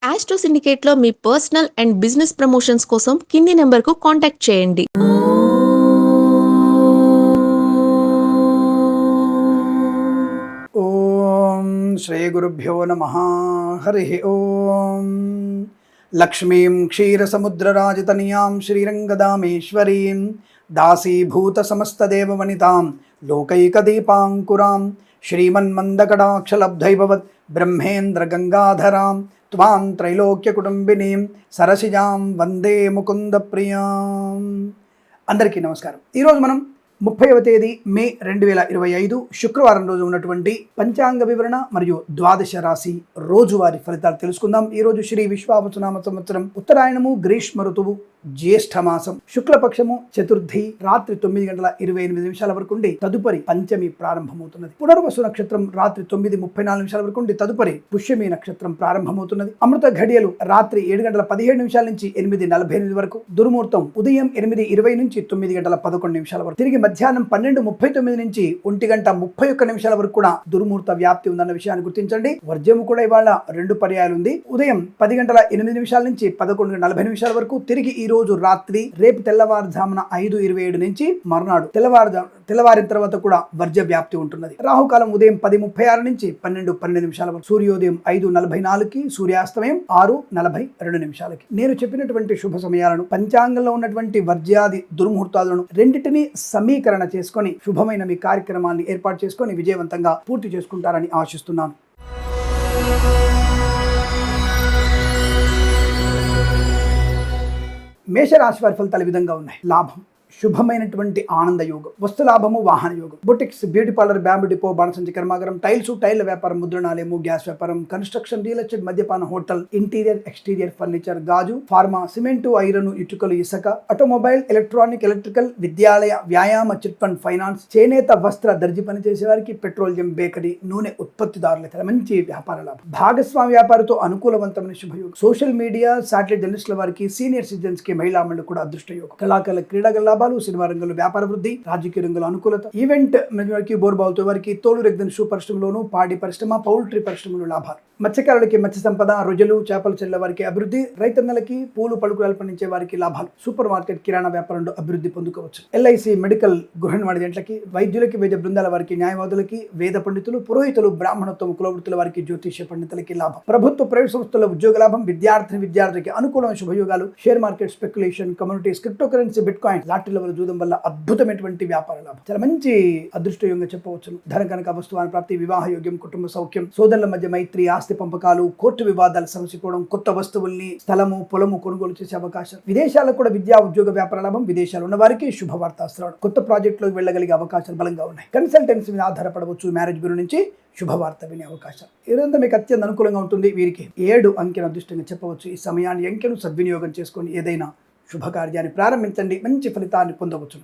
Astro సిండికేట్లో మీ personal and business promotions కోసం కింది నెంబర్కు కాంటాక్ట్ చేయండి. ఓం శ్రీ గురుభ్యో నమః. హరి ఓం. లక్ష్మీం క్షీరసముద్రరాజతనయాం శ్రీరంగదామేశ్వరీం దాసీభూత సమస్తదేవవనితాం లోకైకదీపాంకురాం శ్రీమన్మందకటాక్షలబ్ధైభవత్ బ్రహ్మేంద్ర గంగాధరాం త్వాం త్రైలోక్యకుటుంబినీం సరసిజాం వందే ముకుంద ప్రియాం. అందరికీ నమస్కారం. ఈరోజు మనం 30వ తేదీ మే 2025 శుక్రవారం రోజు ఉన్నటువంటి పంచాంగ వివరణ మరియు ద్వాదశ రాశి రోజువారి ఫలితాలు తెలుసుకుందాం. ఈరోజు శ్రీ విశ్వావసునామ సంవత్సరం ఉత్తరాయణము గ్రీష్మ ఋతువు జ్యేష్ఠ మాసం శుక్లపక్షము చతుర్థి రాత్రి 9:28 వరకు ఉండి తదుపరి పంచమి ప్రారంభమవుతున్నది. పునర్వసు నక్షత్రం రాత్రి 9:34 వరకు ఉండి తదుపరి పుష్యమి నక్షత్రం ప్రారంభమవుతున్నది. అమృత ఘడియలు రాత్రి 7:17 నుంచి 8:48 వరకు, దుర్ముహూర్తం ఉదయం 8:20 నుంచి 9:11 వరకు, తిరిగి మధ్యాహ్నం 12:39 నుంచి 1:31 వరకు కూడా దుర్ముహూర్త వ్యాప్తి ఉందన్న విషయాన్ని గుర్తించండి. వర్జము కూడా ఇవాళ 2 పర్యాయాలు ఉంది. ఉదయం 10:08 నుంచి 11:40 వరకు, తిరిగి ఈ రోజు రాత్రి రేపు తెల్లవారుజామున 5:27 నుంచి మర్నాడు తెల్లవారిన తర్వాత కూడా వర్జ వ్యాప్తి ఉంటున్నది. రాహుకాలం ఉదయం 10:36 నుంచి 12:12 వరకు, సూర్యోదయం 5:44కి, సూర్యాస్తమయం 6:42. నేను చెప్పినటువంటి శుభ సమయాలను, పంచాంగంలో ఉన్నటువంటి వర్జ్యాది దుర్ముహూర్తాలను రెండింటినీ సమీకరణ చేసుకొని శుభమైన మీ కార్యక్రమాన్ని ఏర్పాటు చేసుకొని విజయవంతంగా పూర్తి చేసుకుంటారని ఆశిస్తున్నాను. మేషరాశి వారి ఫలితాలు ఈ విధంగా ఉన్నాయి. లాభం శుభమైనటువంటి ఆనంద యోగం, వస్తు లాభము, వాహన యోగం, boutiques, beauty parlour, bamboo depot, బాణసంచి కర్మాగారం, టైళ్ల వ్యాపారం, ముద్రణాలయము, గ్యాస్ వ్యాపారం, కన్స్ట్రక్షన్, రియల్ ఎస్టేట్, మద్యపాన, హోటల్, ఇంటీరియర్ ఎక్స్టీరియర్ ఫర్నిచర్, గాజు, ఫార్మా, సిమెంటు, ఐరన్, ఇటుకలు, ఇసుక, ఆటోమొబైల్, ఎలక్ట్రికల్, విద్యాలయ, వ్యాయామ, చిట్ ఫండ్, ఫైనాన్స్, చేనేత, వస్త్ర, దర్జీ పని చేసే వారికి, పెట్రోలియం, బేకరీ, నూనె ఉత్పత్తిదారులకు మంచి వ్యాపార లాభం. భాగస్వామి వ్యాపారితో అనుకూలవంతమైన శుభయోగం. సోషల్ మీడియా, శాటిలైట్ జర్నలిస్టుల వారికి, సీనియర్ సిటిజన్స్ కి, మహిళా మండలి కూడా అదృష్ట యోగం. కళాకారుల, క్రీడాగల లాభాలు, సినిమా రంగంలో వ్యాపార వృద్ధి, రాజకీయ రంగంలో అనుకూలత, ఈవెంట్ వారికి, బోర్బావుతో వారికి, తోలు రెగ్దన్ షూ పరిశ్రమలోను, పాడి పరిశ్రమ, పౌల్ట్రీ పరిశ్రమలో లాభాలు. మత్స్యకారులకి మత్స్య సంపద, రొయ్యలు, చేపలు చెల్ల వారికి అభివృద్ధి, రైతన్నలకి, పూలు పలుకురాలు పండించే వారికి లాభాలు. సూపర్ మార్కెట్, కిరాణా వ్యాపారంలో అభివృద్ధి పొందుకోవచ్చు. ఎల్ఐసి, మెడికల్, గృహ నిర్మాణ జంటలకి, వైద్యులకి, వైద్య బృందాల వారికి, న్యాయవాదులకి, వేద పండితులు, పురోహితులు, బ్రాహ్మణత్వం, కులవృత్తుల వారికి, జ్యోతిష్య పండితులకి లాభం. ప్రభుత్వ, ప్రైవేట్ సంస్థల ఉద్యోగ లాభం, విద్యార్థికి అనుకూలమైన శుభయోగాలు. Share market, speculation, communities, crypto currency, bitcoin, లాటరీల వల్ల జూదం వల్ల అద్భుతమైనటువంటి వ్యాపార లాభం. చాలా మంచి అదృష్టయోగంగా చెప్పవచ్చు. ధన కనక వస్తువాన ప్రాప్తి, వివాహ యోగ్యం, కుటుంబ సౌఖ్యం, సోదరుల మధ్య మైత్రి, ఆస్తి పంపకాలు, కోర్టు వివాదాలు సమసిపోవడం, కొత్త వస్తువుల్ని, స్థలము, పొలము కొనుగోలు చేసే అవకాశం. విదేశాలకు కూడా విద్యా, ఉద్యోగ, వ్యాపార లాభం. విదేశాలు ఉన్న వారికి శుభవార్త శ్రవణం. కొత్త ప్రాజెక్టులోకి వెళ్ళగలిగే అవకాశాలు బలంగా ఉన్నాయి. కన్సల్టెన్సీ మీద ఆధారపడవచ్చు. మ్యారేజ్ బ్యూరో నుంచి శుభవార్త వినే అవకాశం. ఇదంతా మీకు అత్యంత అనుకూలంగా ఉంటుంది. వీరికి 7 అంకెను అదృష్టంగా చెప్పవచ్చు. ఈ సమయాన్ని, అంకెను సద్వినియోగం చేసుకొని ఏదైనా శుభకార్యాన్ని ప్రారంభించండి. మంచి ఫలితాన్ని పొందవచ్చు.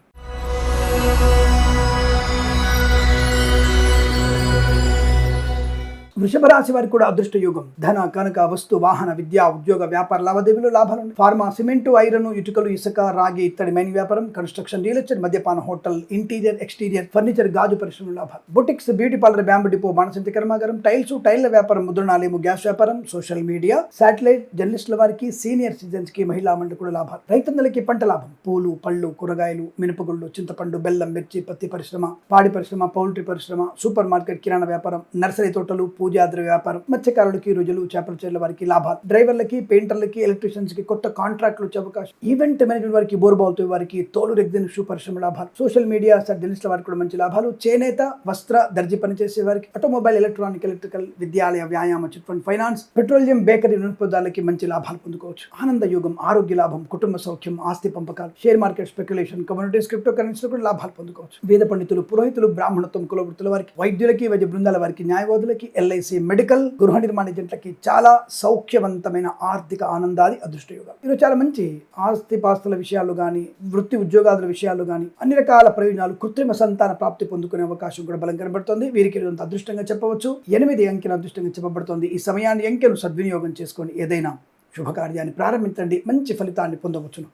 వృషభ రాశి వారికి కూడా అదృష్ట యోగం. ధన కనక వస్తు వాహన విద్యా ఉద్యోగ వ్యాపార లావాదేవీలు లాభాలు. ఫార్మా, సిమెంటు, ఐరన్, ఇటుకలు, ఇసుక, రాగి, ఇత్తడి, మైన్ వ్యాపారం, కన్స్ట్రక్షన్, రియల్ ఎస్టేట్, మద్యపాన, హోటల్, ఇంటీరియర్ ఎక్స్టీరియర్ ఫర్నిచర్, గాజు పరిశ్రమలు లాభాలు. Boutiques, beauty parlour, bamboo depot, బాణసంచి కర్మాగారం, టైళ్ల వ్యాపారం, ముద్రణాలయము, గ్యాస్ వ్యాపారం, సోషల్ మీడియా, శాటిలైట్ జర్నలిస్టుల వారికి, సీనియర్ సిటిజన్స్ కి, మహిళా మండలి కూడా లాభాలు. రైతన్నలకి పంట లాభం. పూలు, పళ్ళు, కూరగాయలు, మినపగుళ్ళు, చింతపండు, బెల్లం, మిర్చి, పత్తి పరిశ్రమ, పాడి పరిశ్రమ, పౌల్ట్రీ పరిశ్రమ, సూపర్ మార్కెట్, కిరాణా వ్యాపారం, నర్సరీ తోటలు, పూజాద్ర వ్యాపారం, మత్స్యకారులకి, రొయ్యలు, చేపల చెర్ల వారికి లాభాలు. డ్రైవర్లకి, పెయింటర్లకి, ఎలక్ట్రీషియన్స్ కి కొత్త కాంట్రాక్ట్లు వచ్చే అవకాశం. ఈవెంట్ మేనేజ్మెంట్ వారికి, బోర్బావుతో వారికి, తోలు రెగ్దన్ షూ పరిశ్రమ లాభాలు. సోషల్ మీడియా, జర్నలిస్టుల వారికి కూడా మంచి లాభాలు. చేనేత, వస్త్ర, దర్జీ పనిచేసే వారికి, ఆటోమొబైల్, ఎలక్ట్రికల్, విద్యాలయ, వ్యాయామ, chit fund, finance, petroleum, bakery, నిరుపదాలకి మంచి లాభాలు పొందుకోవచ్చు. ఆనంద యోగం, ఆరోగ్య లాభం, కుటుంబ సౌఖ్యం, ఆస్తి పంపకాలు, share market, speculation, communities, crypto currency కూడా లాభాలు పొందుకోవచ్చు. వేద పండితులు, పురోహితులు, బ్రాహ్మణత్వం, కులవృత్తుల వారికి, వైద్యులకి, వైద్య బృందాల వారికి, న్యాయవాదులకి, ఎల్ఐసి, మెడికల్, గృహ నిర్మాణ జంటలకి చాలా సౌఖ్యవంతమైన ఆర్థిక ఆనందాది అదృష్ట యోగాలు. ఈరోజు చాలా మంచి ఆస్తిపాస్తుల విషయాలు కానీ, వృత్తి ఉద్యోగాల విషయాలు కానీ, అన్ని రకాల ప్రయోజనాలు, కృత్రిమ సంతాన ప్రాప్తి పొందుకునే అవకాశం కూడా బలం కనబడుతుంది. వీరికి అదృష్టంగా చెప్పవచ్చు. 8 అంకెను అదృష్టంగా చెప్పబడుతుంది. ఈ సమయాన్ని, అంకెను సద్వినియోగం చేసుకొని ఏదైనా శుభకార్యాన్ని ప్రారంభించండి. మంచి ఫలితాన్ని పొందవచ్చును.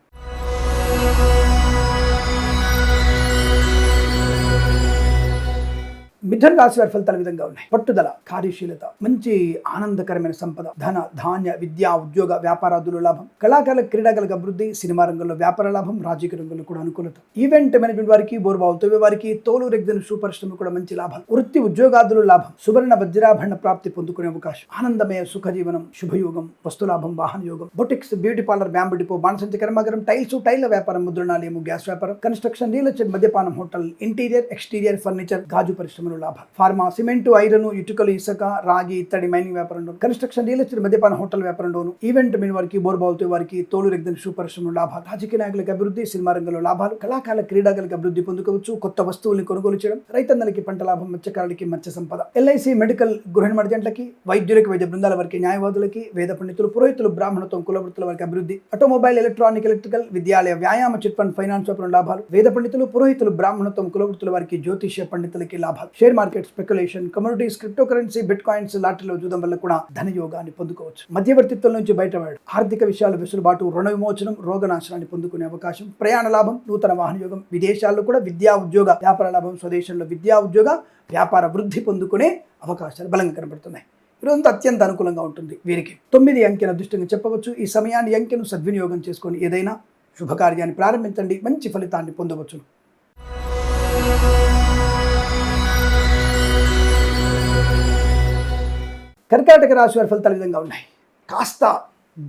మిథున రాశి వారి ఫలితాలు ఈ విధంగా ఉన్నాయి. పట్టుదల, కార్యశీలత, మంచి ఆనందకరమైన సంపద, ధన ధాన్య విద్యా ఉద్యోగ వ్యాపారాదులు లాభం, కళాకారుల క్రీడాకారులకు అభివృద్ధి, సినిమా రంగంలో వ్యాపార లాభం, రాజకీయ రంగంలో కూడా అనుకూలత, ఈవెంట్ మేనేజ్మెంట్ వారికి, బోర్బావుతో వారికి, తోలు రెగ్జిన్ షూ పరిశ్రమ కూడా మంచి లాభాలు, వృత్తి ఉద్యోగాదులు లాభం, సువర్ణ వజ్రాభరణ ప్రాప్తి పొందుకునే అవకాశం, ఆనందమయ సుఖజీవనం, శుభయోగం, వస్తులాభం, వాహన యోగం, boutiques, beauty parlour, bamboo depot, బాణసంచి కర్మాగారం, టైల్స్, టైల్ల వ్యాపారం, ముద్రణాలయము, గ్యాస్ వ్యాపారం, కన్స్ట్రక్షన్, రియల్ ఎస్టేట్, మద్యపానం, హోటల్, ఇంటీరియర్ ఎక్స్టీరియర్ ఫర్నిచర్, గాజు పరిశ్రమలు లాభాలు, ఫార్మా, సిమెంట్, ఐరన్, ఇటుకలు, ఇసుక, రాగి ఇత్తడి మైనింగ్ వ్యాపారంలో, కన్స్ట్రక్షన్, రియల్ ఎస్టేట్, మద్యపానం, హోటల్ వ్యాపారంలోను, ఈవెంట్ మెయిన్ వారికి, బోర్బావుతో వారికి, తోలు రెగ్జిన్ షూ పరిశ్రమలు లాభాలు, రాజకీయ నాయకులకు అభివృద్ధి, సినిమా రంగంలో లాభాలు, కళాకారుల క్రీడాకారులకు అభివృద్ధి పొందుకోవచ్చు, కొత్త వస్తువుల్ని కొనుగోలు చేయడం, రైతన్నలకి పంట లాభం, మత్స్యకారులకి మత్స్య సంపద, ఎల్ఐసి, మెడికల్, గృహ నిర్మాణాలకి, వైద్యులకి, వైద్య బృందాల వారికి, న్యాయవాదులకి, వేద పండితులు, పురోహితులు, బ్రాహ్మణత్వం, కులవృత్తుల వారికి అభివృద్ధి, ఆటోమొబైల్, ఎలక్ట్రానిక్, ఎలక్ట్రికల్, విద్యాలయ, వ్యాయామ, చిట్ ఫండ్, ఫైనాన్స్ వ్యాపారం లాభాలు, వేద పండితులు, పురోహితులు, బ్రాహ్మణత్వం, కులవృత్తుల వారికి, జ్యోతిష్య పండితులకి లాభాలు, share market, speculation, commodities, crypto currency, bitcoins, లాటరీలో జూదం వల్ల కూడా ధనయోగాన్ని పొందుకోవచ్చు, మధ్యవర్తిత్వం నుంచి బయటపడడం, ఆర్థిక విషయాలు వెసులుబాటు, రుణ విమోచనం, రోగనాశనాన్ని పొందుకునే అవకాశం, ప్రయాణ లాభం, నూతన వాహన యోగం, విదేశాల్లో కూడా విద్యా ఉద్యోగ వ్యాపార లాభం, స్వదేశంలో విద్యా ఉద్యోగ వ్యాపార వృద్ధి పొందుకునే అవకాశాలు బలంగా కనబడుతున్నాయి. ఈరోజు అత్యంత అనుకూలంగా ఉంటుంది వీరికి. 9 అంకెను అదృష్టంగా చెప్పవచ్చు. ఈ సమయాన్ని అంకెను సద్వినియోగం చేసుకొని ఏదైనా శుభకార్యాన్ని ప్రారంభించండి, మంచి ఫలితాన్ని పొందవచ్చు. కర్కాటక రాశి వారి ఫలితాలు విధంగా ఉన్నాయి. కాస్త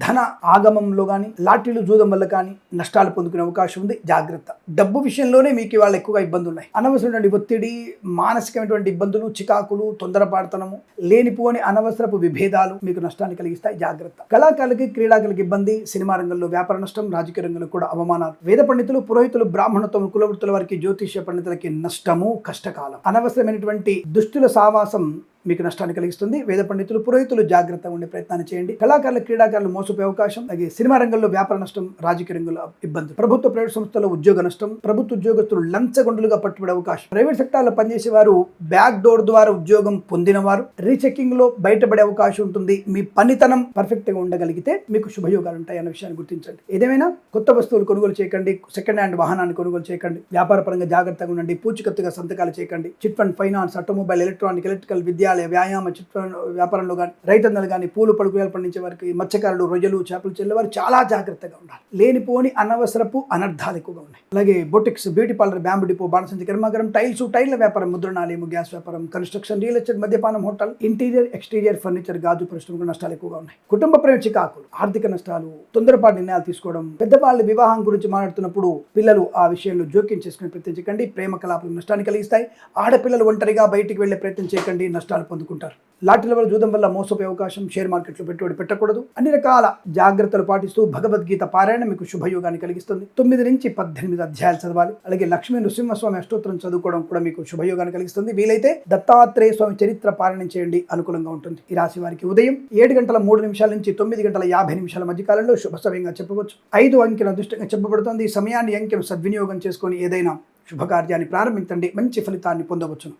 ధన ఆగమంలో కానీ, లాటరీలు జూదం వల్ల కానీ నష్టాలు పొందుకునే అవకాశం ఉంది. జాగ్రత్త. డబ్బు విషయంలోనే మీకు ఇవాళ ఎక్కువగా ఇబ్బందులు ఉన్నాయి. అనవసరమైన ఒత్తిడి, మానసికమైనటువంటి ఇబ్బందులు, చికాకులు, తొందరపాటుతనము, లేనిపోని అనవసరపు విభేదాలు మీకు నష్టాన్ని కలిగిస్తాయి. జాగ్రత్త. కళాకారులకి, క్రీడాకారులకి ఇబ్బంది, సినిమా రంగంలో వ్యాపార నష్టం, రాజకీయ రంగంలో కూడా అవమానాలు, వేద పండితులు, పురోహితులు, బ్రాహ్మణత్వం, కులవృత్తుల వారికి, జ్యోతిష్య పండితులకి నష్టము, కష్టకాలం. అనవసరమైనటువంటి దుష్టుల సావాసం మీకు నష్టాన్ని కలిగిస్తుంది. వేద పండితులు, పురోహితులు జాగ్రత్తగా ఉండే ప్రయత్నాన్ని చేయండి. కళాకారుల, క్రీడాకారులు మోసపోయే అవకాశం, అలాగే సినిమా రంగంలో వ్యాపార నష్టం, రాజకీయ రంగంలో ఇబ్బంది, ప్రభుత్వ ప్రైవేట్ సంస్థల్లో ఉద్యోగ నష్టం, ప్రభుత్వ ఉద్యోగస్తులు లంచగొండులుగా పట్టుబడే అవకాశం, ప్రైవేట్ సెక్టార్లో పనిచేసే వారు బ్యాక్ డోర్ ద్వారా ఉద్యోగం పొందిన వారు రీచెకింగ్ లో బయటపడే అవకాశం ఉంటుంది. మీ పనితనం పర్ఫెక్ట్ గా ఉండగలిగితే మీకు శుభయోగాలు ఉంటాయి అన్న విషయాన్ని గుర్తించండి. ఏదేమైనా కొత్త వస్తువులు కొనుగోలు చేయకండి, సెకండ్ హ్యాండ్ వాహనాన్ని కొనుగోలు చేయకండి, వ్యాపార పరంగా జాగ్రత్తగా ఉండండి, పూచికత్తుగా సంతకాలు చేయకండి. Chit fund, finance, automobile, electronic, electrical, విద్యాలయ, వ్యాయామ, చిట్ ఫండ్ వ్యాపారంలో కానీ, రైతన్నలు కానీ, పూలు పడుకులు పండించే వారికి, మత్స్యకారులు, రొయ్యలు, చేపలు చెల్లే వారు చాలా జాగ్రత్తగా ఉండాలి. లేనిపోని అనవసరపు అనర్థాలు ఎక్కువగా ఉన్నాయి. అలాగే boutiques, beauty parlour, bamboo depot, బాణసంచి కర్మాగారం, టైల్స్, టైల్ల వ్యాపారం, ముద్రణాలయము, గ్యాస్ వ్యాపారం, కన్స్ట్రక్షన్, రియల్ ఎస్టేట్, మద్యపానం, హోటల్, ఇంటీరియర్ ఎక్స్టీరియర్ ఫర్నిచర్, గాజు పరిశ్రమకు నష్టాలు ఎక్కువగా ఉన్నాయి. కుటుంబ ప్రేమ చికాకులు, ఆర్థిక నష్టాలు, తొందరపాటు నిర్ణయాలు తీసుకోవడం, పెద్దవాళ్ళ వివాహం గురించి మాట్లాడుతున్నప్పుడు పిల్లలు ఆ విషయంలో జోక్యం చేసుకునే ప్రయత్నం చేయకండి, ప్రేమ కలాపాలు నష్టాన్ని కలిగిస్తాయి. ఆడపిల్లలు ఒంటరిగా బయటికి వెళ్లే ప్రయత్నం చేయకండి, నష్టాలు పొందుకుంటారు. లాటరీల వల్ల జూదం వల్ల మోసపోయే అవకాశం, షేర్ మార్కెట్లో పెట్టుబడి పెట్టకూడదు. అన్ని రకాల జాగ్రత్తలు పాటిస్తూ భగవద్గీత పారాయణ మీకు శుభయోగాన్ని కలిగిస్తుంది. 9 నుంచి 18 అధ్యాయాలు చదవాలి. అలాగే లక్ష్మీ నృసింహస్వామి అష్టోత్తరం చదువుకోవడం కూడా మీకు శుభయోగాన్ని కలిగిస్తుంది. వీలైతే దత్తాత్రేయ స్వామి చరిత్ర పారాయణం చేయండి, అనుకూలంగా ఉంటుంది. ఈ రాశి వారికి ఉదయం 7:03 నుంచి 9:50 మధ్య కాలంలో శుభ సమయంగా చెప్పవచ్చు. 5 అంకెను అదృష్టంగా చెప్పబడుతుంది. ఈ సమయాన్ని అంకెను సద్వినియోగం చేసుకొని ఏదైనా శుభకార్యాన్ని ప్రారంభించండి, మంచి ఫలితాన్ని పొందవచ్చును.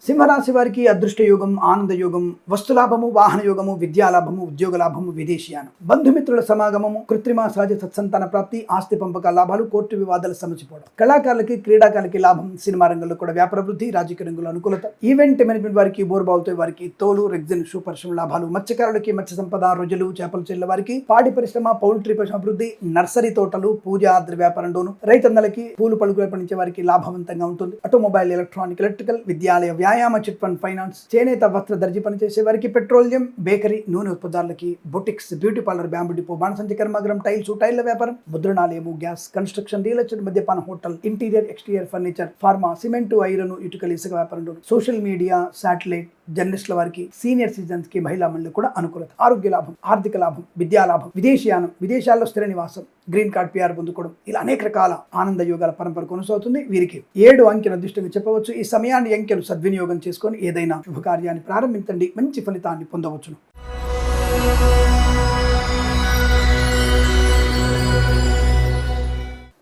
సింహరాశి వారికి అదృష్ట యోగం, ఆనంద యోగం, వస్తులాభము, వాహన యోగము, విద్యాలాభము, ఉద్యోగ లాభము, విదేశీయానం, బంధుమిత్రుల సమాగమము, కృత్రిమ సహజ సత్సంతాన ప్రాప్తి, ఆస్తి పంపక లాభాలు, కోర్టు వివాదాలు సమసిపోవడం, కళాకారులకి, క్రీడాకారులకి లాభం, సినిమా రంగంలో కూడా వ్యాపార వృద్ధి, రాజకీయ రంగంలో అనుకూలత, ఈవెంట్ మేనేజ్మెంట్ వారికి, బోర్బావుతో వారికి, తోలు రెగ్జిన్ షూ పరిశ్రమ లాభాలు, మత్స్యకారులకి, మత్స్య సంపద, రొయ్యలు, చేపలు చెల్ల వారికి, పాడి పరిశ్రమ, పౌల్ట్రీ పరిశ్రమ అభివృద్ధి, నర్సరీ తోటలు, పూజా ఆద్రి వ్యాపారంలోను, రైతన్నలకి, పూలు పలుకులు పండించే వారికి లాభవంతంగా ఉంటుంది. ఆటోమొబైల్, ఎలక్ట్రానిక్, ఎలక్ట్రికల్, విద్యాలయ, వ్యాయామ, చిట్ ఫండ్, ఫైనాన్స్, చేనేత వస్త్ర దర్జీ పనిచేసే వారికి, పెట్రోలియం, బేకరీ, నూనె ఉత్పత్తులకి, boutiques, beauty parlour, bamboo depot, బాణసంచి కర్మాగారం, టైల్స్, టైల్ల వ్యాపారం, ముద్రణాలయము, గ్యాస్, కన్స్ట్రక్షన్, రియల్ ఎస్టేట్, మద్యపాన, hotel, interior exterior furniture, pharma, cement, iron, ఇటుకలు, ఇసుక వ్యాపారంలో, సోషల్ మీడియా, శాటిలైట్, జర్నలిస్టుల వారికి, సీనియర్ సిటిజన్స్ కి, మహిళా మండలి కూడా అనుకూలత. ఆరోగ్య లాభం, ఆర్థిక లాభం, విద్యా లాభం, విదేశీయానం, విదేశాల్లో స్థిర నివాసం, గ్రీన్ కార్డ్, PR పొందుకోవడం, ఇలా అనేక రకాల ఆనంద యోగాల పరంపర కొనసాగుతుంది. వీరికి 7 అంకెను అదృష్టంగా చెప్పవచ్చు. ఈ సమయాన్ని అంకెను సద్వినియోగం చేసుకొని ఏదైనా శుభకార్యాన్ని ప్రారంభించండి, మంచి ఫలితాన్ని పొందవచ్చును.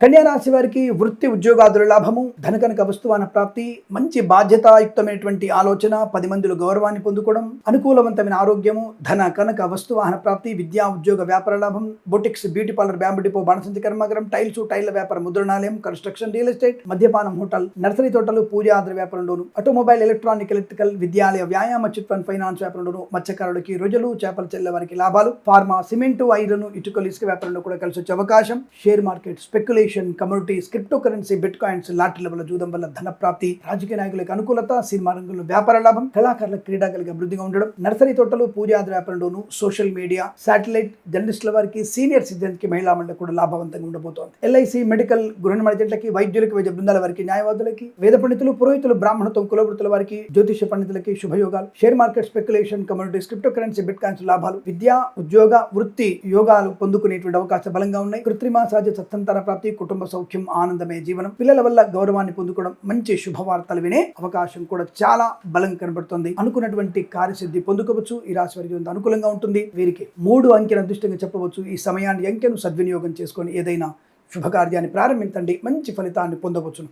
కన్యా రాశి వారికి వృత్తి ఉద్యోగాదుల లాభము, ధనకనక వస్తువాన ప్రాప్తి, మంచి బాధ్యతాయుక్తమైనటువంటి ఆలోచన, 10 మందిలో గౌరవాన్ని పొందుకోవడం, అనుకూలవంతమైన ఆరోగ్యము, ధన కనక వస్తువాహన ప్రాప్తి, విద్యా ఉద్యోగ వ్యాపార లాభం, boutiques, beauty parlour, bamboo depot, బాణసంచి కర్మాగారం, టైల్ల వ్యాపారం, ముద్రణాలయం, కన్స్ట్రక్షన్, రియల్ ఎస్టేట్, మద్యపానం, హోటల్, నర్సరీ తోటలు, పూజాద్ర వ్యాపారంలోను, ఆటోమొబైల్, ఎలక్ట్రానిక్, ఎలక్ట్రికల్, విద్యాలయ, వ్యాయామ, చిట్ ఫండ్, ఫైనాన్స్ వ్యాపారంలోను, మత్స్యకారులకి రొయ్యలు, చేపలు చెల్లె వారికి లాభాలు, ఫార్మా, సిమెంటు, ఐరన్, ఇటుకలు, ఇసుక వ్యాపారంలో కూడా కలిసి వచ్చే అవకాశం, share market, speculation, commodities, crypto currency, bitcoins, లాటరీల వల్ల జూదం వల్ల ధన ప్రాప్తి, రాజకీయ నాయకులకు అనుకూలత, సినిమా రంగంలో వ్యాపార లాభం, కళాకారుల క్రీడాకారులకు అభివృద్ధిగా ఉండడం, నర్సరీ తోటలు, పూజాద్ర వ్యాపారంలోను, సోషల్ మీడియా, శాటిలైట్, జర్నలిస్టుల వారికి, సీనియర్ సిటిజన్స్ కి, మహిళా మండలి కూడా లాభవంతంగా ఉండబోతోంది. ఎల్ఐసి, మెడికల్, గృహ నిర్మాణాలకి, వైద్యులకి, వైద్య బృందాల వారికి, న్యాయవాదులకి, వేద పండితులు, పురోహితులు, బ్రాహ్మణత్వం, కులవృత్తుల వారికి, జ్యోతిష పండితులకి శుభయోగాలు, share market, speculation, commodities, crypto currency, bitcoins లాభాలు, విద్యా ఉద్యోగ వృత్తి యోగాలు పొందుకునేటువంటి అవకాశాలు బలంగా ఉన్నాయి. కృత్రిమ సహజ సత్సంతాన ప్రాప్తి, కుటుంబ సౌఖ్యం, ఆనందమే జీవనం, పిల్లల వల్ల గౌరవాన్ని పొందుకోవడం, మంచి శుభవార్తలు వినే అవకాశం కూడా చాలా బలంగా కనబడుతుంది. అనుకున్నటువంటి కార్యసిద్ధి పొందుకోవచ్చు. ఈ రాశి వారికి అనుకూలంగా ఉంటుంది. వీరికి 3 అంకెల అదృష్టంగా చెప్పవచ్చు. ఈ సమయాన్ని అంకెను సద్వినియోగం చేసుకొని ఏదైనా శుభకార్యాన్ని ప్రారంభించండి, మంచి ఫలితాన్ని పొందవచ్చును.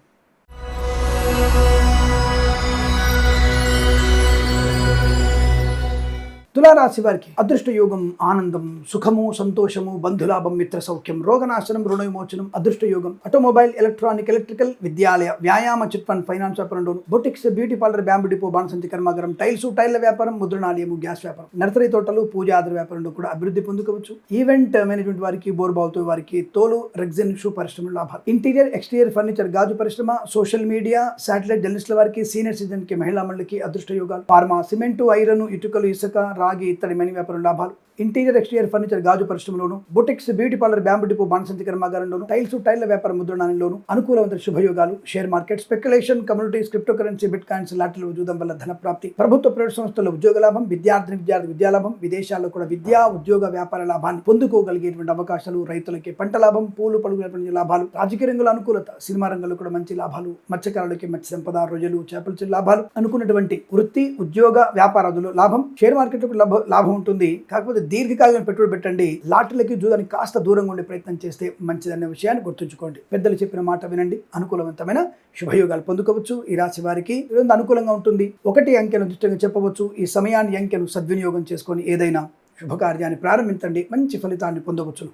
తులారాశి వారికి అదృష్ట యోగం, ఆనందం, సుఖము, సంతోషము, బంధులాభం, మిత్ర సౌఖ్యం, రోగనాశనం, రుణ విమోచనం, అదృష్ట యోగం, ఆటోమొబైల్, ఎలక్ట్రానిక్, ఎలక్ట్రికల్, విద్యాలయ, వ్యాయామ, చిట్ ఫండ్, ఫైనాన్స్ వ్యాపారంలోను, boutiques, beauty parlour, bamboo depot, బాణసంచి కర్మాగారం, టైల్ల వ్యాపారం, ముద్రణాలయము, గ్యాస్ వ్యాపారం, నర్సరీ తోటలు, పూజాద్ర వ్యాపారంలో కూడా అభివృద్ధి పొందుకోవచ్చు. ఈవెంట్ మేనేజ్మెంట్ వారికి, బోర్బావుతో వారికి, తోలు, రెగ్జిన్, షూ పరిశ్రమ లాభాలు, ఇంటీరియర్, ఎక్స్టీరియర్ ఫర్నిచర్, గాజు పరిశ్రమ, సోషల్ మీడియా, శాటిలైట్, జర్నలిస్టుల వారికి, సీనియర్ సిటిజన్ కి, మహిళా మండలికి అదృష్ట యోగాలు, ఫార్మా, సిమెంటు, ఐరన్, ఇటుకలు, ఇసుక, రాగి, ఇత్తడి, మణి వ్యాపారం లాభాలు, ఇంటీరియర్, ఎక్స్టీరియర్ ఫర్నిచర్, గాజు పరిశ్రమలోను, boutiques, beauty parlour, bamboo depot, బాణసంచి కర్మాగారంలోను, టైల్ల వ్యాపారం, ముద్రణాలయంలోను, అనుకూలవంత శుభయోగాలు, share market, speculation, commodities, crypto currency, bitcoins, లాటరీల జూదం వల్ల ధన ప్రాప్తి, ప్రభుత్వ ప్రైవేట్ సంస్థల్లో ఉద్యోగ లాభం, విద్యార్థి విద్యాలాభం, విదేశాల్లో కూడా విద్యా ఉద్యోగ వ్యాపార లాభాన్ని పొందుకోగలిగేటువంటి అవకాశాలు, రైతులకి పంట లాభం, పూలు పలుకుల లాభాలు, రాజకీయ రంగంలో అనుకూలత, సినిమా రంగంలో కూడా మంచి లాభాలు, మత్స్యకారులకి మత్స్య సంపద, రొయ్యలు, చేపలు చెల్లి లాభాలు, అనుకున్నటువంటి వృత్తి ఉద్యోగ వ్యాపారాదులు లాభం, షేర్ మార్కెట్ లాభం ఉంటుంది. కాకపోతే దీర్ఘకాలిక పెట్టుబడి పెట్టండి. లాటరీలకి జూదానికి కాస్త దూరంగా ఉండే ప్రయత్నం చేస్తే మంచిదనే విషయాన్ని గుర్తుంచుకోండి. పెద్దలు చెప్పిన మాట వినండి. అనుకూలవంతమైన శుభయోగాలు పొందుకోవచ్చు. ఈ రాశి వారికి అనుకూలంగా ఉంటుంది. 1 అంకెను దృష్టిగా చెప్పవచ్చు. ఈ సమయాన్ని అంకెను సద్వినియోగం చేసుకొని ఏదైనా శుభకార్యాన్ని ప్రారంభించండి, మంచి ఫలితాన్ని పొందవచ్చు.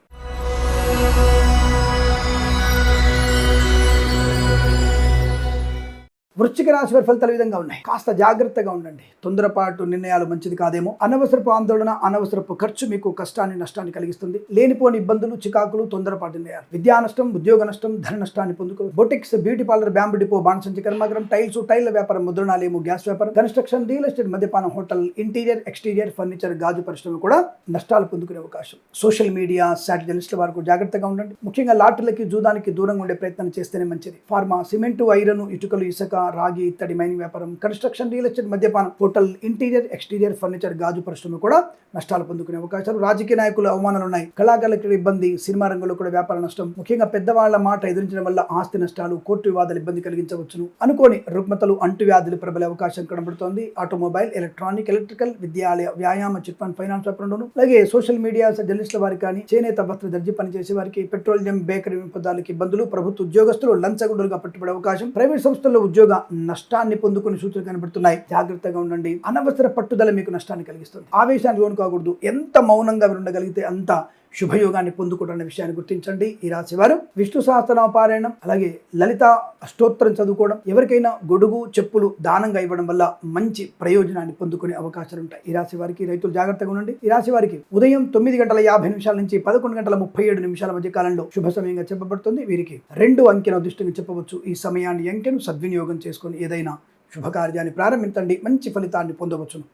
వృశ్చిక రాశి వారి ఫలితాలు విధంగా ఉన్నాయి. కాస్త జాగ్రత్తగా ఉండండి. తొందరపాటు నిర్ణయాలు మంచిది కాదేమో. అనవసరపు ఆందోళన, అనవసరపు ఖర్చు మీకు కష్టాన్ని, నష్టాన్ని కలిగిస్తుంది. లేనిపోని ఇబ్బందులు, చికాకులు, తొందరపాటు నిర్ణయాలు, విద్యా నష్టం, ఉద్యోగ నష్టం, ధన నష్టాన్ని పొందుకోవచ్చు. Boutiques, beauty parlour, bamboo depot, బాణసంచి కర్మాగారం, టైల్ల వ్యాపారం, ముద్రణాలయము, గ్యాస్ వ్యాపారం, కన్స్ట్రక్షన్, రియల్ ఎస్టేట్, మద్యపానం, హోటల్, ఇంటీరియర్, ఎక్స్టీరియర్ ఫర్నిచర్, గాజు పరిశ్రమ కూడా నష్టాలు పొందుకునే అవకాశం. సోషల్ మీడియా, శాటిలైట్ జర్నలిస్టుల వరకు జాగ్రత్తగా ఉండండి. ముఖ్యంగా లాటరీలకి, జూదానికి దూరంగా ఉండే ప్రయత్నం చేస్తేనే మంచిది. ఫార్మా, సిమెంటు, ఐరన్, ఇటుకలు, ఇసుక, రాగి, ఇత్తడి, మైనింగ్ వ్యాపారం, కన్స్ట్రక్షన్, రియల్ ఎస్టేట్, మద్యపానం, హోటల్, ఇంటీరియర్, ఎక్స్టీరియర్ ఫర్నిచర్, గాజు పరిశ్రమ కూడా నష్టాలు పొందుకునే అవకాశాలు. రాజకీయ నాయకులు అవమానాలు ఉన్నాయి. కళాకారులకు ఇబ్బంది, సినిమా రంగంలో కూడా వ్యాపార నష్టం. ముఖ్యంగా పెద్దవాళ్ల మాట ఎదిరించడం వల్ల ఆస్తి నష్టాలు, కోర్టు వివాదాలు ఇబ్బంది కలిగించవచ్చును. అనుకోని రుగ్మతలు, అంటువ్యాధులు ప్రబలే అవకాశం కనబడుతోంది. ఆటోమొబైల్, ఎలక్ట్రానిక్, ఎలక్ట్రికల్, విద్యాలయ, వ్యాయామ, చిట్ ఫండ్, ఫైనాన్స్ వ్యాపారంలోను, అలాగే సోషల్ మీడియా, జర్నలిస్టుల వారికి కానీ, చేనేత వస్త్ర దర్జీ పనిచేసే వారికి, పెట్రోలియం, బేకరీ పదార్థాలకి ఇబ్బందులు, ప్రభుత్వ ఉద్యోగస్తులు లంచగొండులుగా పట్టుబడే అవకాశం, ప్రైవేట్ సంస్థల్లో ఉద్యోగ నష్టాన్ని పొందుకునే సూచనలు కనబడుతున్నాయి. జాగ్రత్తగా ఉండండి. అనవసర పట్టుదల మీకు నష్టాన్ని కలిగిస్తుంది. ఆవేశానికి లోను కాకూడదు. ఎంత మౌనంగా ఉండగలిగితే అంత శుభయోగాన్ని పొందుకోవడం అనే విషయాన్ని గుర్తించండి. ఈ రాశి వారు విష్ణు సహస్రనామ పారాయణం, అలాగే లలిత అష్టోత్తరం చదువుకోవడం, ఎవరికైనా గొడుగు, చెప్పులు దానంగా ఇవ్వడం వల్ల మంచి ప్రయోజనాన్ని పొందుకునే అవకాశాలు ఉంటాయి. ఈ రాశి వారికి రైతులు జాగ్రత్తగా ఉండండి. ఈ రాశి వారికి ఉదయం 9:50 నుంచి 11:37 మధ్య కాలంలో శుభ సమయంగా చెప్పబడుతుంది. వీరికి 2 అంకెను అదృష్టంగా చెప్పవచ్చు. ఈ సమయాన్ని అంకెను సద్వినియోగం చేసుకొని ఏదైనా శుభకార్యాన్ని ప్రారంభించండి, మంచి ఫలితాన్ని పొందవచ్చును.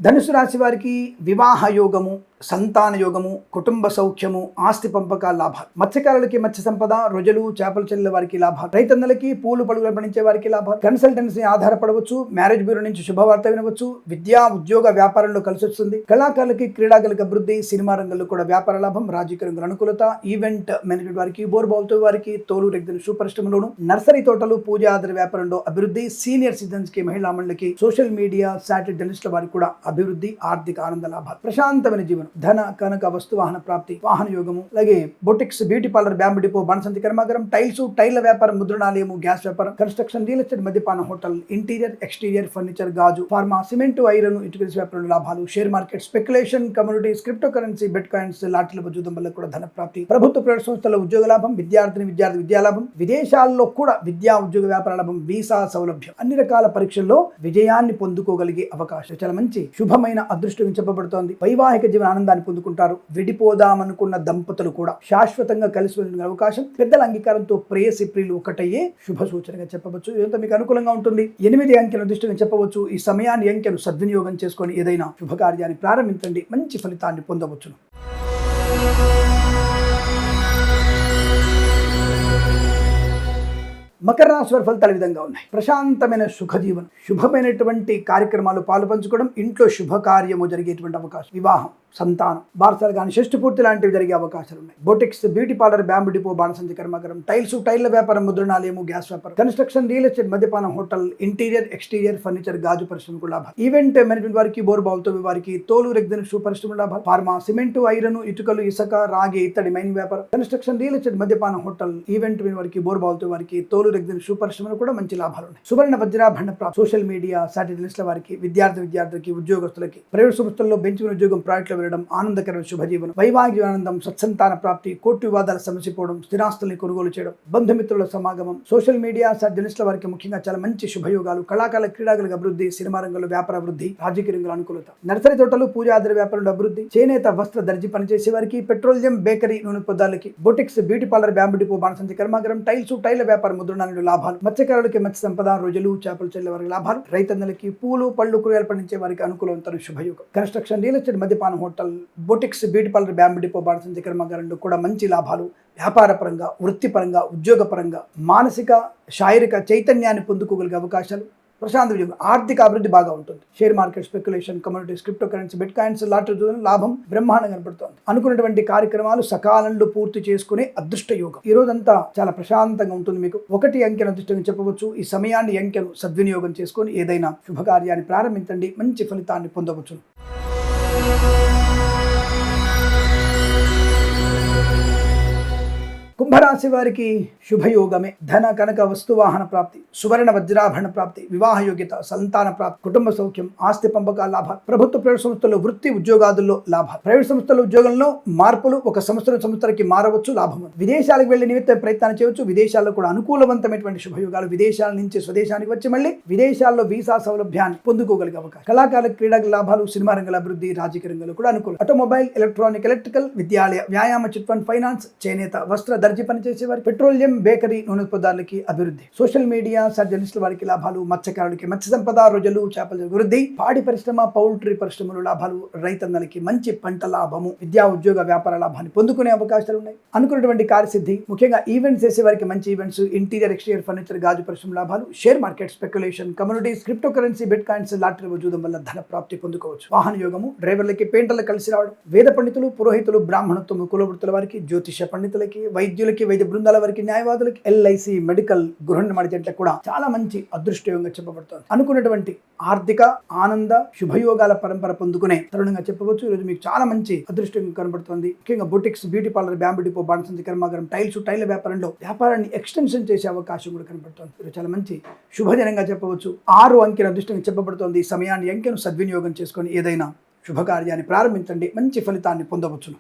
ధనుసు రాశి వారికి వివాహ యోగము, సంతాన యోగము, కుటుంబ సౌఖ్యము, ఆస్తి పంపకాల లాభాలు, మత్స్యకారులకి మత్స్య సంపద, రొయ్యలు, చేపలు చెల్లెల వారికి లాభాలు, రైతన్నలకి పూలు పలుకులు పండించే వారికి లాభాలు, కన్సల్టెన్సీ ఆధారపడవచ్చు, మ్యారేజ్ బ్యూరో నుంచి శుభవార్త వినవచ్చు, విద్యా ఉద్యోగ వ్యాపారంలో కలిసి వస్తుంది, కళాకారులకి, క్రీడాకారులకు అభివృద్ధి, సినిమా రంగంలో కూడా వ్యాపార లాభం, రాజకీయ రంగంలో అనుకూలత, ఈవెంట్ మేనేజ్మెంట్ వారికి, బోర్బావుతో వారికి, తోలు రెగ్జిన్ షూ పరిశ్రమలోను, నర్సరీ తోటలు, పూజ ఆధార వ్యాపారంలో అభివృద్ధి, సీనియర్ సిటిజన్స్ కి, మహిళా మండలికి, సోషల్ మీడియా, శాటిలైట్ జర్నలిస్టుల వారికి కూడా అభివృద్ధి, ఆర్థిక ఆనంద లాభాలు, ప్రశాంతమైన జీవనం, ధన కనక వస్తు వాహన ప్రాప్తి, వాహన యోగము, అలాగే boutiques, beauty parlour, bamboo depot, బాణసంచి కర్మాగారం, టైల్స్, టైళ్ల వ్యాపారం, ముద్రణాలయము, గ్యాస్ వ్యాపారం, కన్స్ట్రక్షన్, రియల్ ఎస్టేట్, మద్యపాన హోటల్, ఇంటీరియర్ ఎక్స్టీరియర్ ఫర్నిచర్, గాజు, ఫార్మా, సిమెంట్, ఐరన్, ఇటుకల వ్యాపారం లాభాలు, share market, speculation, communities, crypto currency, bitcoins, లాటరీల వజూదం వల్ల కూడా ధన ప్రాప్తి, ప్రభుత్వ ప్రైవేట్ సంస్థల ఉద్యోగ లాభం, విద్యార్థి విద్యా లాభం, విదేశాల్లో కూడా విద్యా ఉద్యోగ వ్యాపార లాభం, వీసా సౌలభ్యం, అన్ని రకాల పరీక్షల్లో విజయాన్ని పొందుకోగలిగే అవకాశం, చాలా మంచి శుభమైన అదృష్టం చెప్పబడుతోంది. వైవాహిక జీవన ఆనందాన్ని పొందుకుంటారు. విడిపోదామనుకున్న దంపతులు కూడా శాశ్వతంగా కలిసి వెళ్ళిన అవకాశం, పెద్దల అంగీకారంతో ప్రేయసి ప్రియులు ఒకటయ్యే శుభ సూచనగా చెప్పవచ్చు. ఇదంతా మీకు అనుకూలంగా ఉంటుంది. 8 అంకెల అదృష్టంగా చెప్పవచ్చు. ఈ సమయాన్ని అంకెను సద్వినియోగం చేసుకొని ఏదైనా శుభకార్యాన్ని ప్రారంభించండి, మంచి ఫలితాన్ని పొందవచ్చును. మకర రాశి వారి ఫలితాలు విధంగా ఉన్నాయి. ప్రశాంతమైన సుఖజీవనం, శుభమైనటువంటి కార్యక్రమాలు పాలుపంచుకోవడం, ఇంట్లో శుభకార్యము జరిగేటువంటి అవకాశం, వివాహం, సంతానం, బార్సాలు కానీ షష్టి పూర్తి లాంటివి జరిగే అవకాశాలు ఉన్నాయి. Boutiques, beauty parlour, bamboo depot, బాణసంచి కర్మాగారం, టైల్స్, టైళ్ల వ్యాపారం, ముద్రణాలయము, గ్యాస్ వ్యాపారం, కన్స్ట్రక్షన్, రియల్ ఎస్టేట్, మద్యపానం హోటల్, ఇంటీరియర్ ఎక్స్టీరియర్ ఫర్నిచర్, గాజు పరిశ్రమకు లాభాలు, ఈవెంట్ మేనేజ్మెంట్ వారికి, బోర్బావులతో వారికి, తోలు రెగ్దన్ షూ పరిశ్రమ లాభాలు, ఫార్మా, సిమెంట్, ఐరన్, ఇటుకలు, ఇసుక, రాగి, ఇత్తడి, మైనింగ్ వ్యాపారం, కన్స్ట్రక్షన్, రియల్ ఎస్టేట్, మద్యపానం హోటల్, ఈవెంట్ వారికి, బోర్బావులతో వారికి, తోలు రెగ్దన్ షూ పరిశ్రమలు కూడా మంచి లాభాలు ఉన్నాయి. సువర్ణ వజ్రాభరణ ప్రాప్తి, సోషల్ మీడియా, సాటిలైట్ల వారికి, విద్యార్థులకి, ఉద్యోగస్తులకి, ప్రైవేట్ సంస్థల్లో బెంచుకుని ఉద్యోగం, ప్రాజెక్టులో వెళ్ళడం, ఆనందకరమైన శుభజీవనం, వైవాహిక ఆనందం, సత్సంతాన ప్రాప్తి, కోర్టు వివాదాల సమసిపోవడం, స్థిరాస్తుల్ని కొనుగోలు చేయడం, బంధుమిత్రుల సమాగమం, సోషల్ మీడియా, జర్నలిస్టుల వారికి ముఖ్యంగా చాలా మంచి శుభయోగాలు, కళాకాల, క్రీడాకులకు అభివృద్ధి, సినిమా రంగంలో వ్యాపార అభివృద్ధి, రాజకీయ రంగంలో అనుకూలత, నర్సరీ తోటలు, పూజాదార వ్యాపారంలో అభివృద్ధి, చేనేత, వస్త్ర, దర్జీ పనిచేసే వారికి, పెట్రోలియం, బేకరీ, నూనె పదార్థాలకి, boutiques, beauty parlour, bamboo depot, బాణసంచి కర్మాగారం, టైల్స్, టైళ్ల వ్యాపారం, ముద్రణాలు లాభాలు, మత్స్యకారులకి మత్స్య సంపద, రోజులు, చేపలు చెల్లె వారికి లాభాలు, రైతన్నలకి, పూలు, పళ్ళు, కూరగాయలు పండించే వారికి అనుకూలవంతమైన శుభయోగం, కన్స్ట్రక్షన్, రియల్ ఎస్టేట్, మద్యపాన hotel, boutiques, beauty parlour, bamboo depot, బాణసంచి కర్మాగారంలో కూడా మంచి లాభాలు, వ్యాపార పరంగా, వృత్తిపరంగా, ఉద్యోగపరంగా, మానసిక, శారీరక చైతన్యాన్ని పొందుకోగలిగే అవకాశాలు, ప్రశాంత విజయం, ఆర్థిక అభివృద్ధి బాగా ఉంటుంది. Share market, speculation, communities, crypto currency, bitcoins, lottery లాభం బ్రహ్మాండంగా కనపడుతోంది. అనుకున్నటువంటి కార్యక్రమాలు సకాలంలో పూర్తి చేసుకునే అదృష్ట యోగం. ఈ రోజంతా చాలా ప్రశాంతంగా ఉంటుంది. మీకు 1 అంకెను అదృష్టంగా చెప్పవచ్చు. ఈ సమయాన్ని అంకెను సద్వినియోగం చేసుకొని ఏదైనా శుభకార్యాన్ని ప్రారంభించండి, మంచి ఫలితాన్ని పొందవచ్చు. కుంభరాశి వారికి శుభయోగమే. ధన కనక వస్తు వాహన ప్రాప్తి, సువర్ణ వజ్రాభరణ ప్రాప్తి, వివాహ యోగ్యత, సంతాన ప్రాప్తి, కుటుంబ సౌఖ్యం, ఆస్తి పంపకాల లాభాలు, ప్రభుత్వ ప్రైవేట్ సంస్థల్లో వృత్తి ఉద్యోగాదుల్లో లాభాలు, ప్రైవేట్ సంస్థల ఉద్యోగంలో మార్పులు, ఒక సంవత్సరానికి మారవచ్చు, లాభం. విదేశాలకు వెళ్లే నిమిత్త ప్రయత్నం చేయవచ్చు. విదేశాల్లో కూడా అనుకూలవంతమైనటువంటి శుభయోగాలు, విదేశాల నుంచి స్వదేశానికి వచ్చి మళ్ళీ విదేశాల్లో వీసా సౌలభ్యాన్ని పొందుకోగలిగే అవకాశం, కళాకారుల, క్రీడల లాభాలు, సినిమా రంగంలో అభివృద్ధి, రాజకీయ రంగంలో కూడా అనుకూలం, ఆటోమొబైల్, ఎలక్ట్రానిక్, ఎలక్ట్రికల్, విద్యాలయ, వ్యాయామ, చిట్ ఫండ్, ఫైనాన్స్, చేనేత, వస్త్ర, దర్జీ పనిచేసే వారికి, పెట్రోలియం, బేకరీ, నూనె పదార్థాలకి అభివృద్ధి, సోషల్ మీడియా, జర్నలిస్టుల వారికి లాభాలు, మత్స్యకారులకి మత్స్య సంపద, రోజులు, చేపల అభివృద్ధి, పాడి పరిశ్రమ, పౌల్ట్రీ పరిశ్రమలు లాభాలు, రైతన్నలకి మంచి పంట లాభము, విద్యా ఉద్యోగ వ్యాపార లాభాన్ని పొందుకునే అవకాశాలు ఉన్నాయి. అనుకున్నటువంటి కార్యసిద్ధి, ముఖ్యంగా ఈవెంట్స్ చేసే వారికి మంచి ఈవెంట్స్, ఇంటీరియర్ ఎక్స్టీరియర్ ఫర్నిచర్, గాజు పరిశ్రమ లాభాలు, share market, speculation, communities, crypto currency, bitcoins, lottery వజూదం వల్ల ధన ప్రాప్తి పొందుకోవచ్చు. వాహన యోగము, డ్రైవర్లకి, పెయింటర్లకు కలిసి రావడం, వేద పండితులు, పురోహితులు, బ్రాహ్మణత్వం, కులవృత్తుల వారికి, జ్యోతిష పండితులకి, వైద్యులకి, వైద్య బృందాల వారికి, న్యాయవాదులకి, ఎల్ఐసి, మెడికల్, గృహ నిర్మాణ జంటలకు కూడా చాలా మంచి అదృష్టయోగంగా చెప్పబడుతోంది. అనుకున్నటువంటి ఆర్థిక ఆనంద శుభయోగాల పరంపర పొందుకునే తరుణంగా చెప్పవచ్చు. ఈరోజు మీకు చాలా మంచి అదృష్టంగా కనబడుతోంది. ముఖ్యంగా boutiques, beauty parlour, bamboo depot, బాణసంచి కర్మాగారం, టైల్స్, టైళ్ల వ్యాపారంలో వ్యాపారాన్ని ఎక్స్టెన్షన్ చేసే అవకాశం కూడా కనబడుతోంది. ఈరోజు చాలా మంచి శుభదినంగా చెప్పవచ్చు. 6 అంకెల అదృష్టంగా చెప్పబడుతోంది. ఈ సమయాన్ని అంకెను సద్వినియోగం చేసుకొని ఏదైనా శుభకార్యాన్ని ప్రారంభించండి, మంచి ఫలితాన్ని పొందవచ్చును.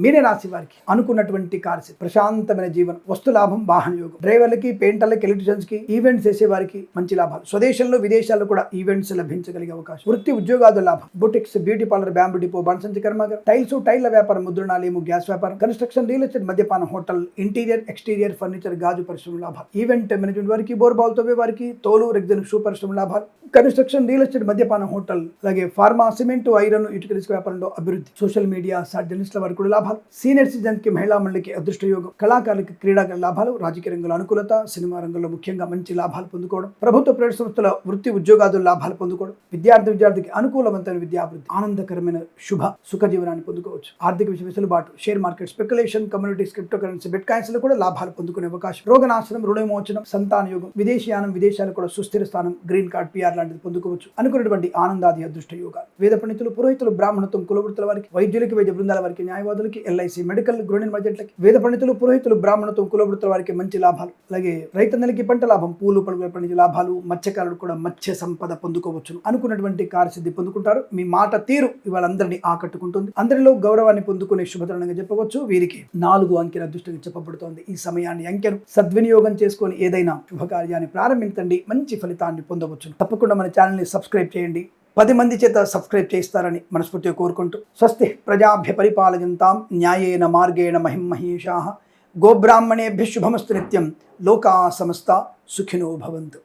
మీనే రాశి వారికి అనుకున్నటువంటి కార్యసిద్ధి, ప్రశాంతమైన జీవనం, వస్తు లాభం, వాహన యోగం, డ్రైవర్లకి, పెయింటర్లకి, ఎలక్ట్రీషియన్స్ కి, ఈవెంట్స్ చేసే వారికి మంచి లాభాలు, స్వదేశంలో విదేశాల్లో కూడా ఈవెంట్స్ లభించగలిగే అవకాశం, వృత్తి ఉద్యోగాల లాభం, boutiques, beauty parlour, bamboo depot, బాణసంచి కర్మాగారం, టైల్స్, టైళ్ల వ్యాపారం, ముద్రణాలయము, గ్యాస్ వ్యాపారం, కన్స్ట్రక్షన్, రియల్ ఎస్టేట్, మద్యపాన హోటల్, ఇంటీరియర్ ఎక్స్టీరియర్ ఫర్నిచర్, గాజు పరిశ్రమ లాభాలు, ఈవెంట్ మేనేజ్మెంట్ వారికి, బోర్బావులతో వారికి, తోలు రెగ్దన్ షూ పరిశ్రమ లాభాలు, కన్స్ట్రక్షన్, రియల్ ఎస్టేట్, మద్యపాన, హోటల్, అలాగే ఫార్మా, సిమెంట్, ఐరన్, ఇటుక ఇసుక వ్యాపారంలో అభివృద్ధి. సోషల్ మీడియా, జర్నలిస్టుల వారికి కూడా లాభాలు. సీనియర్ సిటిజన్ కి, మహిళా మండలికి అదృష్ట యోగం. కళాకారులకి, క్రీడాకారుల లాభాలు. రాజకీయ రంగంలో అనుకూలత. సినిమా రంగంలో ముఖ్యంగా మంచి లాభాలు పొందుకోవడం. ప్రభుత్వ ప్రైవేట్ సంస్థల వృత్తి ఉద్యోగాదుల లాభాలు పొందుకోవడం. విద్యార్థికి అనుకూలవంతమైన విద్యాభివృద్ధి. ఆనందకరమైన శుభ సుఖ జీవనాన్ని పొందుకోవచ్చు. ఆర్థిక విషయ వెసులుబాటు. Share market, speculation, communities, crypto currency, bit coins లో కూడా లాభాలు పొందుకునే అవకాశం. రోగనాశనం, రుణవిమోచనం, సంతాన యోగం. విదేశీయానం, విదేశాలు కూడా సుస్థిర స్థానం, గ్రీన్ కార్డ్, పిఆర్ లాంటిది పొందుకోవచ్చు. అనుకున్నటువంటి ఆనందాది అదృష్ట యోగాలు. వేద పండితులు, పురోహితులు, బ్రాహ్మణత్వం, కులవృత్తుల వారికి, వైద్యులకి, వైద్య బృందాల వారికి, న్యాయవాదులకి, ఎల్ఐసి, మెడికల్, గృహ నిర్మాణాలకి. వేద పండితులు, పురోహితులు, బ్రాహ్మణత్వం, కులవృత్తుల వారికి మంచి లాభాలు. అలాగే రైతన్నలకి పంట లాభం, పూలు పలుకుల పండించే లాభాలు. మత్స్యకారులు కూడా మత్స్య సంపద పొందుకోవచ్చు. అనుకున్నటువంటి కార్యసిద్ధి పొందుకుంటారు. మీ మాట తీరు ఇవాళ అందరినీ ఆకట్టుకుంటుంది. అందరిలో గౌరవాన్ని పొందుకునే శుభతరుణంగా చెప్పవచ్చు. వీరికి 4 అంకెల అదృష్టంగా చెప్పబడుతోంది. ఈ సమయాన్ని, అంకెను సద్వినియోగం చేసుకొని ఏదైనా శుభకార్యాన్ని ప్రారంభించండి. మంచి ఫలితాన్ని పొందవచ్చు. తప్పకుండా మన ఛానల్ని సబ్స్క్రైబ్ చేయండి. 10 మంది చేత సబ్స్క్రైబ్ చేస్తారని మనస్ఫూర్తిగా కోరుకుంటూ, స్వస్తి ప్రజాభ్య పరిపాలయంతాం న్యాయేన మార్గేణ మహిమహేషాః గోబ్రాహ్మణేభ్యః శుభమస్తు నిత్యం. లోకా సమస్తా సుఖినో భవంతు.